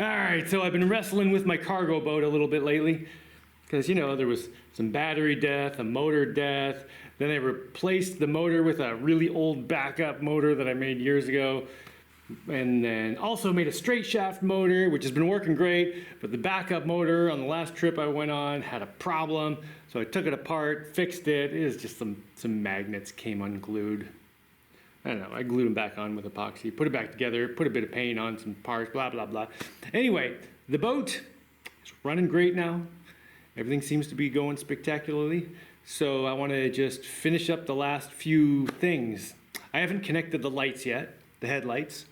Alright, so I've been wrestling with my cargo boat a little bit lately. Because, you know, there was some battery death, a motor death. Then I replaced the motor with a really old backup motor that I made years ago. And then also made a straight shaft motor, which has been working great. But the backup motor on the last trip I went on had a problem. So I took it apart, fixed it. It was just some magnets came unglued. I don't know, I glued them back on with epoxy, put it back together, put a bit of paint on some parts, blah, blah, blah. Anyway, the boat is running great now. Everything seems to be going spectacularly. So I want to just finish up the last few things. I haven't connected the lights yet, the headlights.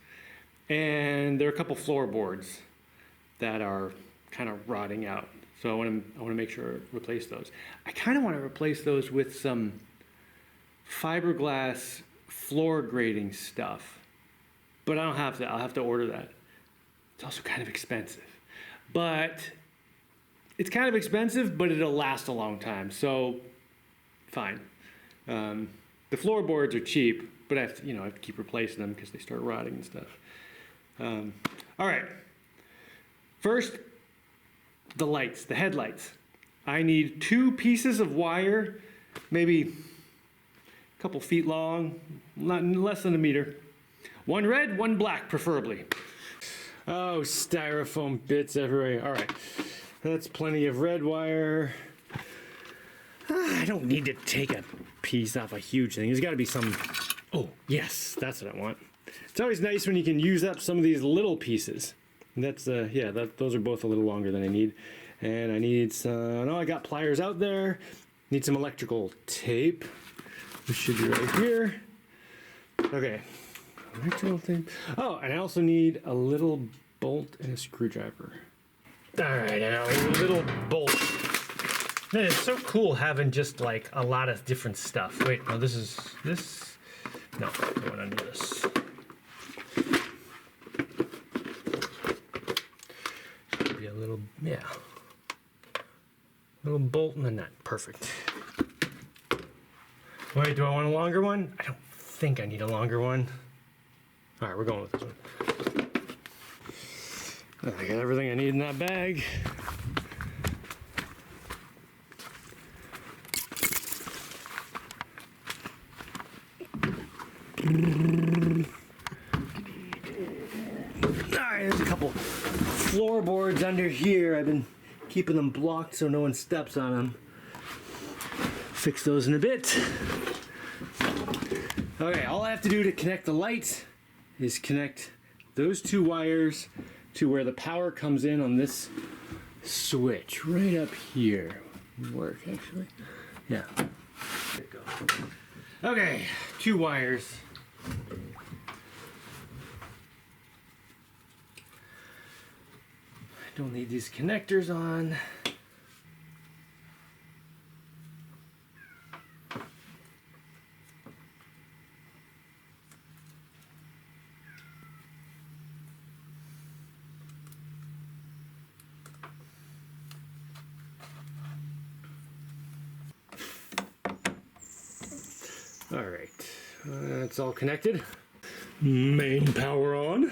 And there are a couple floorboards that are kind of rotting out. So I want to make sure I replace those. I kind of want to replace those with some fiberglass floor grating stuff, but I don't have to. I'll have to order that. It's also kind of expensive, but it's kind of expensive, but it'll last a long time, so fine. The floorboards are cheap, but I have to keep replacing them because they start rotting and stuff. All right. First, the lights, the headlights. I need 2 pieces of wire, maybe a couple feet long, not less than a meter. One red, one black, preferably. Oh, styrofoam bits everywhere. All right, that's plenty of red wire. I don't need to take a piece off a huge thing. There's got to be some. Oh, yes, that's what I want. It's always nice when you can use up some of these little pieces. And that's those are both a little longer than I need. And I need some. I got pliers out there. Need some electrical tape. This should be right here. Okay. Electrical tape. Oh, and I also need a little bolt and a screwdriver. All right, now a little bolt. Man, it's so cool having just like a lot of different stuff. Wait, no, this. No, I want under this. Should be a little, yeah. Little bolt and a nut. Perfect. Wait, do I want a longer one? I don't think I need a longer one. All right, we're going with this one. I got everything I need in that bag. All right, there's a couple floorboards under here. I've been keeping them blocked so no one steps on them. Fix those in a bit. Okay, all I have to do to connect the lights is connect those 2 wires to where the power comes in on this switch right up here. Work actually. Yeah. There you go. Okay, 2 wires. I don't need these connectors on. All right, that's all connected. Main power on.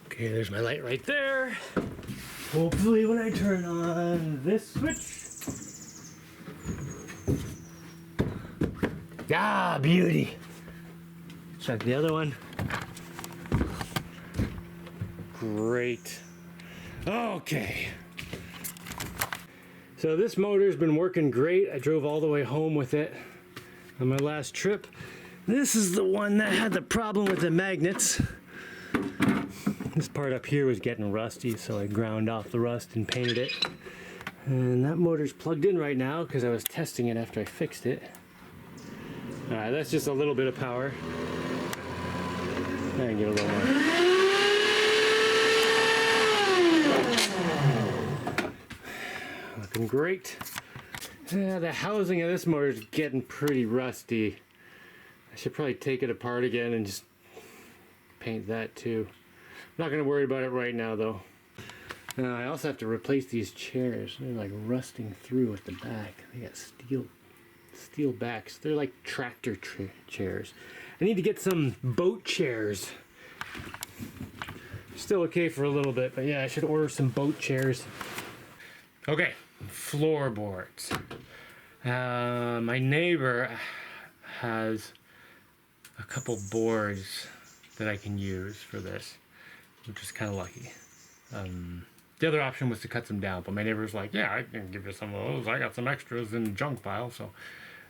Okay, there's my light right there. Hopefully when I turn on this switch. Ah, beauty. Check the other one. Great. Okay. So this motor's been working great. I drove all the way home with it on my last trip. This is the one that had the problem with the magnets. This part up here was getting rusty, so I ground off the rust and painted it. And that motor's plugged in right now because I was testing it after I fixed it. All right, that's just a little bit of power. I can get a little more. Looking great. Yeah, the housing of this motor is getting pretty rusty. I should probably take it apart again and just paint that too. I'm not going to worry about it right now though. I also have to replace these chairs. They're like rusting through at the back. They got steel backs. They're like tractor chairs. I need to get some boat chairs. Still okay for a little bit, but yeah, I should order some boat chairs. Okay, floorboards. My neighbor has a couple boards that I can use for this, which is kind of lucky. The other option was to cut them down, but my neighbor was like, yeah, I can give you some of those. I got some extras in the junk pile, so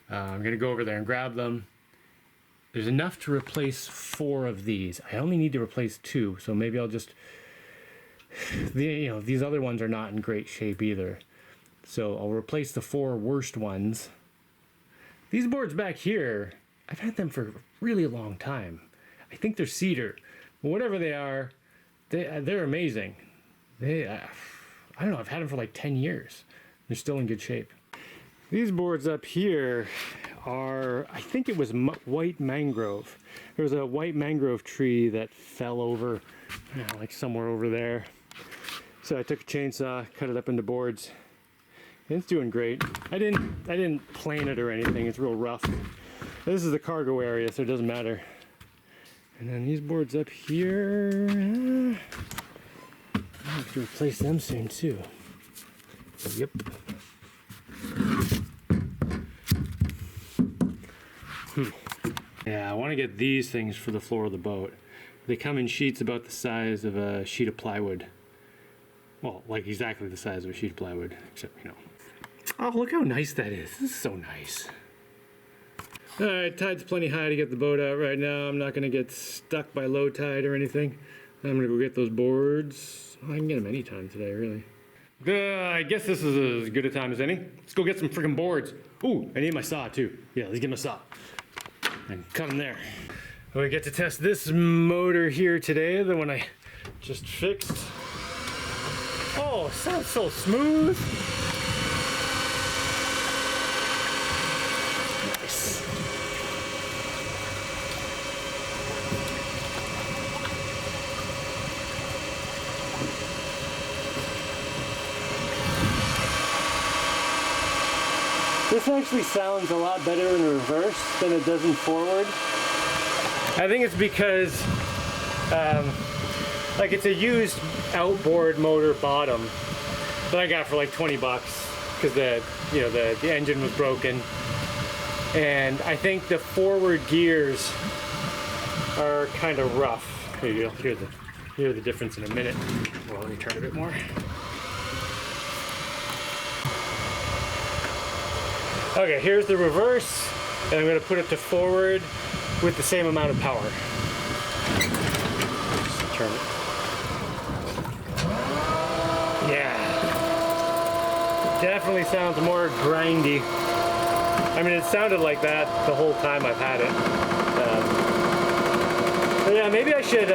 I'm gonna go over there and grab them. There's enough to replace 4 of these. I only need to replace 2, so maybe I'll just, these other ones are not in great shape either. So I'll replace the 4 worst ones. These boards back here, I've had them for a really long time. I think they're cedar, but whatever they are, they're amazing. I don't know, I've had them for like 10 years. They're still in good shape. These boards up here are, I think it was white mangrove. There was a white mangrove tree that fell over, like somewhere over there. So I took a chainsaw, cut it up into boards. And it's doing great. I didn't plane it or anything. It's real rough. This is the cargo area, so it doesn't matter. And then these boards up here, I'll have to replace them soon too. Yep. Yeah, I want to get these things for the floor of the boat. They come in sheets about the size of a sheet of plywood. Well, like exactly the size of a sheet of plywood, except, Oh, look how nice that is. This is so nice. All right, tide's plenty high to get the boat out right now. I'm not going to get stuck by low tide or anything. I'm going to go get those boards. I can get them anytime today, really. I guess this is as good a time as any. Let's go get some freaking boards. Ooh, I need my saw too. Yeah, let's get my saw. And cut them there. We get to test this motor here today, the one I just fixed. Oh, it sounds so smooth. Nice. This actually sounds a lot better in reverse than it does in forward. I think it's because, like, it's a used outboard motor bottom that I got for like 20 bucks because the engine was broken, and I think the forward gears are kind of rough. Here you go. Hear the difference in a minute. Well, let me turn a bit more. Okay, here's the reverse, and I'm going to put it to forward with the same amount of power. Just turn it. Yeah. Definitely sounds more grindy. I mean, it sounded like that the whole time I've had it. But yeah, maybe I should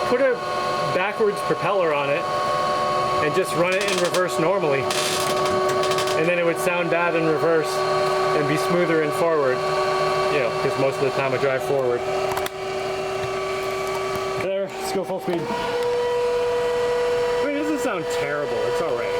put a backwards propeller on it and just run it in reverse normally. And then it would sound bad in reverse and be smoother in forward. Because most of the time I drive forward. There, let's go full speed. I mean, it doesn't sound terrible, it's alright.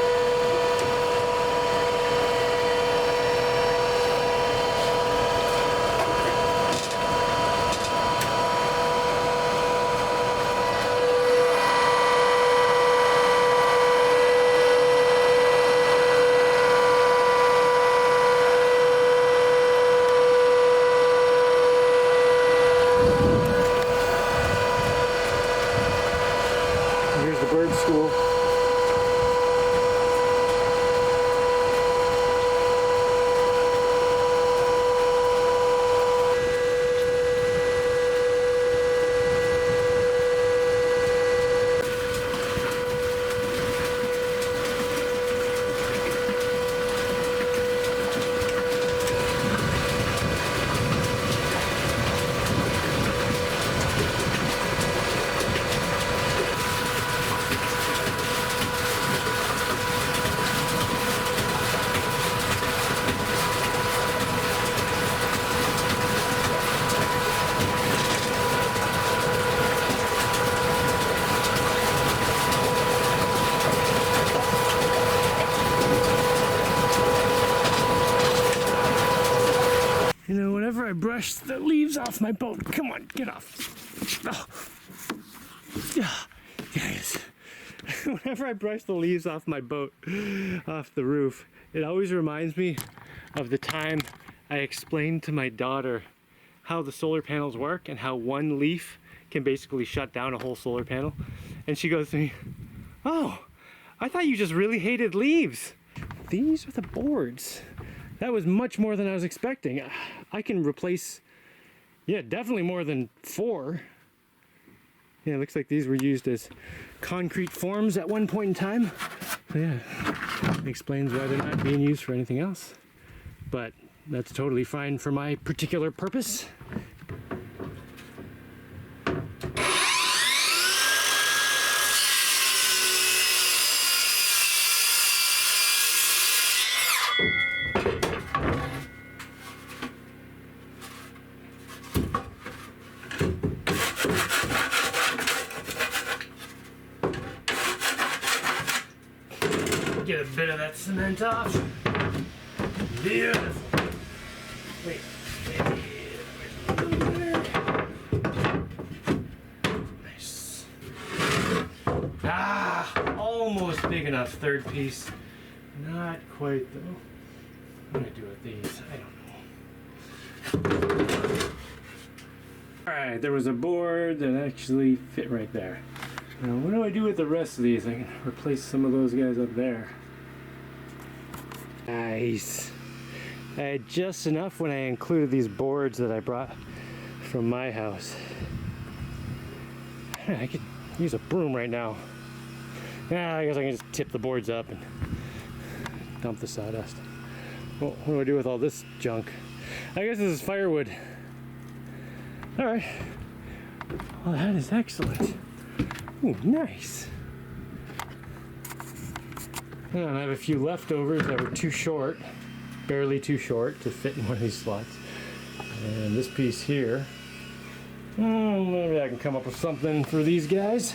Here's the bird school. Whenever I brush the leaves off my boat, come on, get off. Guys, whenever I brush the leaves off my boat, off the roof, it always reminds me of the time I explained to my daughter how the solar panels work and how one leaf can basically shut down a whole solar panel. And she goes to me, "Oh, I thought you just really hated leaves." These are the boards. That was much more than I was expecting. I can replace, yeah, definitely more than 4. Yeah, it looks like these were used as concrete forms at one point in time. So yeah, it explains why they're not being used for anything else. But that's totally fine for my particular purpose. Get a bit of that cement off. Beautiful. Wait. Nice. Almost big enough. Third piece. Not quite though. What do I do with these? I don't know. Alright, there was a board that actually fit right there. Now, what do I do with the rest of these? I can replace some of those guys up there. Nice. I had just enough when I included these boards that I brought from my house. I could use a broom right now. I guess I can just tip the boards up and dump the sawdust. Well, what do I do with all this junk? I guess this is firewood. Alright. Well, that is excellent. Ooh, nice. And I have a few leftovers that were too short, barely too short to fit in one of these slots. And this piece here, maybe I can come up with something for these guys.